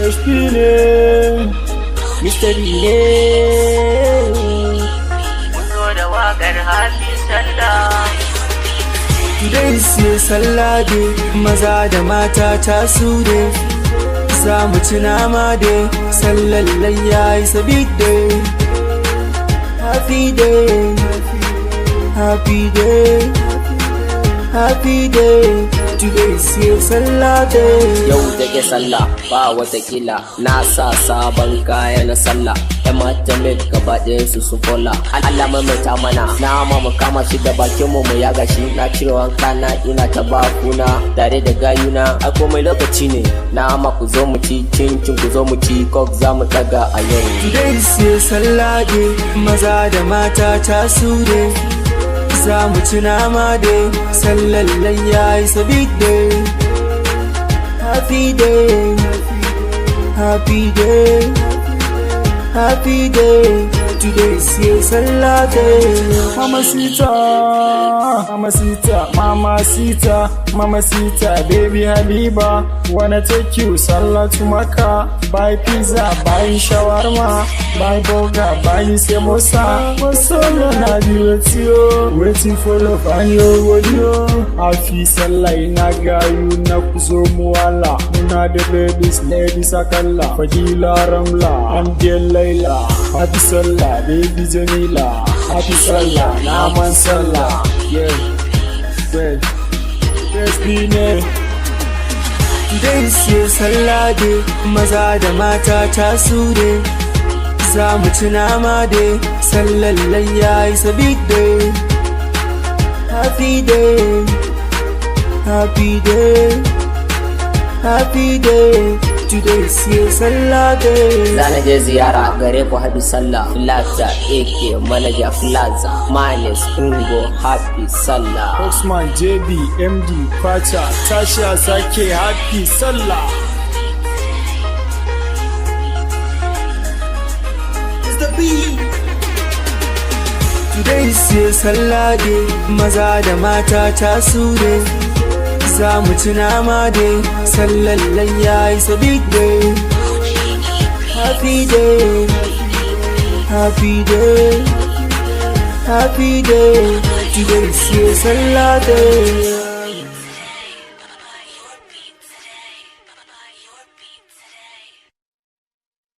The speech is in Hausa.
Mr. Bine mun zo da waƙar Happy Sallah. Today is sallah day, maza da mata tasu day. Za mu ci nama day, sallar layya is a big day. Happy day, happy day, happy day. Today is sallah day. Yau take sallah ba watakila, na sa sabon kaya na sallah. Yan mata mai gaba ɗayan su kola. Allah maimaita mana nama mu kama shi da bakin mu yaga shi. Na cire wanka na ina ta bakuna tare da gayuna. A komai lokaci ne nama ku zo mu ci, cincin ku zo mu ci, kok za mu daga a yau. Today is sallah day, maza da mata tasu day. Za mu ci nama day, sallar layya is a big day. Happy day, happy day, happy day. Today is sallah day. Mamacita, mamacita, mamacita, mamacita, baby Habiba, wanna take you sallah to Makkah. Buy pizza, buy shawarma, buy burger, buy samosa. Masolo na be with you, waiting for love and your audio. Happy sallah ina gayu na kuzo muwala. Muna da ladies akalla. Fadila Ramla, and dear Layla. Happy sallah, baby Jamila. Happy sallah, naman sallah. Yeah, well, yes, Bine. Today is sallah day, maza da mata tasu day. Za mu ci nama day, sallar layya is a big day. Happy day, happy day, happy day. Today is sallah day. Zana je ziyara gare ku Happy Sallah. Plaza AK Manager Plaza Manes Ungo Happy Sallah. Osman JB MD Kwacha Tasha Zake Happy Sallah. It's the beat. Today is sallah day, maza da mata tasu day. Za mu ci nama day, sallar layya is a big day. Happy day, happy day, happy day. Today is sallah day.